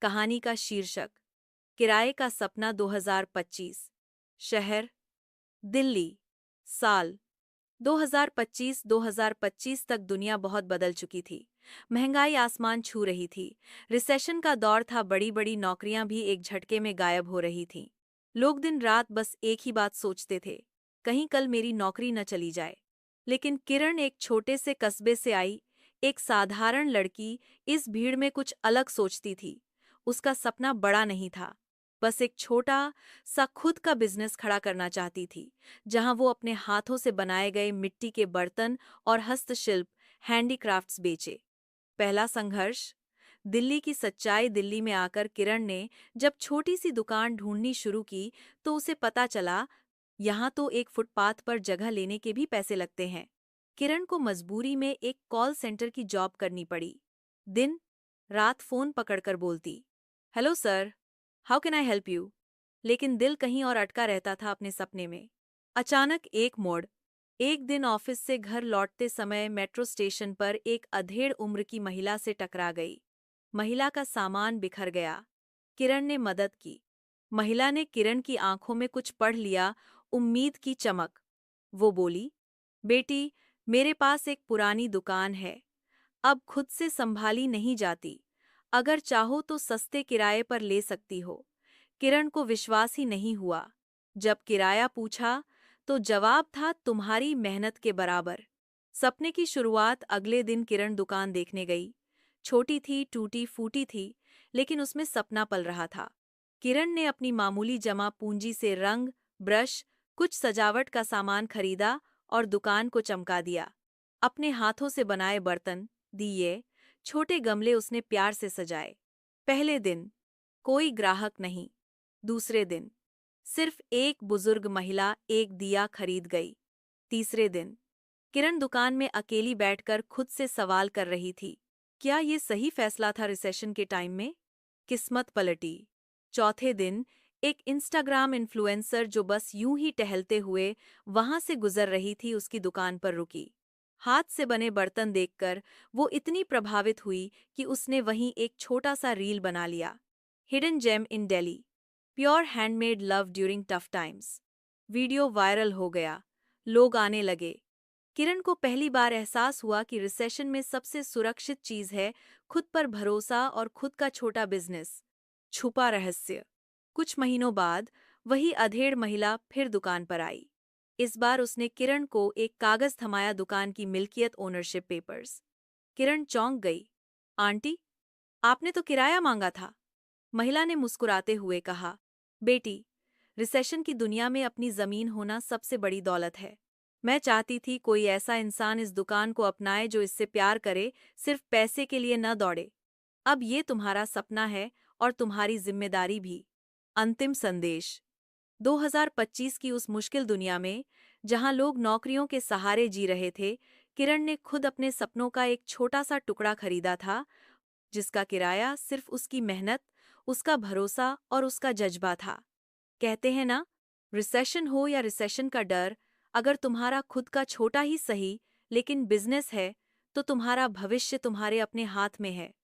कहानी का शीर्षक किराए का सपना 2025। शहर दिल्ली। साल 2025 तक दुनिया बहुत बदल चुकी थी। महंगाई आसमान छू रही थी। रिसेशन का दौर था, बड़ी बड़ी नौकरियां भी एक झटके में गायब हो रही थीं। लोग दिन रात बस एक ही बात सोचते थे, कहीं कल मेरी नौकरी न चली जाए। लेकिन किरण एक छोटे से कस्बे से आई, एक साधारण लड़की, इस भीड़ में कुछ अलग सोचती थी। उसका सपना बड़ा नहीं था, बस एक छोटा सा खुद का बिजनेस खड़ा करना चाहती थी, जहां वो अपने हाथों से बनाए गए मिट्टी के बर्तन और हस्तशिल्प हैंडीक्राफ्ट्स बेचे। पहला संघर्ष दिल्ली की सच्चाई। दिल्ली में आकर किरण ने जब छोटी सी दुकान ढूंढनी शुरू की, तो उसे पता चला यहाँ तो एक फुटपाथ पर जगह लेने के भी पैसे लगते हैं। किरण को मजबूरी में एक कॉल सेंटर की जॉब करनी पड़ी। दिन रात फोन पकड़कर बोलती, hello sir, how can I help you. लेकिन दिल कहीं और अटका रहता था, अपने सपने में। अचानक एक मोड़। एक दिन ऑफिस से घर लौटते समय मेट्रो स्टेशन पर एक अधेड़ उम्र की महिला से टकरा गई। महिला का सामान बिखर गया। किरण ने मदद की। महिला ने किरण की आंखों में कुछ पढ़ लिया, उम्मीद की चमक। वो बोली, बेटी, मेरे पास एक पुरानी दुकान है, अब खुद से संभाली नहीं जाती। अगर चाहो तो सस्ते किराए पर ले सकती हो। किरण को विश्वास ही नहीं हुआ। जब किराया पूछा तो जवाब था, तुम्हारी मेहनत के बराबर। सपने की शुरुआत अगले दिन किरण दुकान देखने गई। छोटी थी, टूटी फूटी थी, लेकिन उसमें सपना पल रहा था। किरण ने अपनी मामूली जमा पूंजी से रंग, ब्रश, कुछ सजावट का सामान खरीदा और दुकान को चमका दिया। अपने हाथों से बनाए बर्तन, दिए, छोटे गमले उसने प्यार से सजाए। पहले दिन कोई ग्राहक नहीं। दूसरे दिन सिर्फ एक बुजुर्ग महिला एक दिया खरीद गई। तीसरे दिन किरण दुकान में अकेली बैठकर खुद से सवाल कर रही थी, क्या ये सही फैसला था रिसेशन के टाइम में। किस्मत पलटी। चौथे दिन एक इंस्टाग्राम इन्फ्लुएंसर जो बस यूं ही टहलते हुए वहां से गुजर रही थी, उसकी दुकान पर रुकी। हाथ से बने बर्तन देखकर वो इतनी प्रभावित हुई कि उसने वहीं एक छोटा सा रील बना लिया। Hidden gem in Delhi, pure handmade love during tough times. Video viral हो गया। लोग आने लगे। किरण को पहली बार एहसास हुआ कि रिसेशन में सबसे सुरक्षित चीज है खुद पर भरोसा और खुद का छोटा बिजनेस। छुपा रहस्य। कुछ महीनों बाद वही अधेड़ महिला फिर दुकान पर आई। इस बार उसने किरण को एक कागज थमाया, दुकान की मिल्कियत, ओनरशिप पेपर्स। किरण चौंक गई। आंटी, आपने तो किराया मांगा था। महिला ने मुस्कुराते हुए कहा, बेटी, रिसेशन की दुनिया में अपनी जमीन होना सबसे बड़ी दौलत है। मैं चाहती थी कोई ऐसा इंसान इस दुकान को अपनाए जो इससे प्यार करे, सिर्फ पैसे के लिए न दौड़े। अब ये तुम्हारा सपना है और तुम्हारी जिम्मेदारी भी। अंतिम संदेश। 2025 की उस मुश्किल दुनिया में, जहां लोग नौकरियों के सहारे जी रहे थे, किरण ने खुद अपने सपनों का एक छोटा सा टुकड़ा खरीदा था, जिसका किराया सिर्फ उसकी मेहनत, उसका भरोसा और उसका जज्बा था। कहते हैं ना, रिसेशन हो या रिसेशन का डर, अगर तुम्हारा खुद का छोटा ही सही लेकिन बिजनेस है, तो तुम्हारा भविष्य तुम्हारे अपने हाथ में है।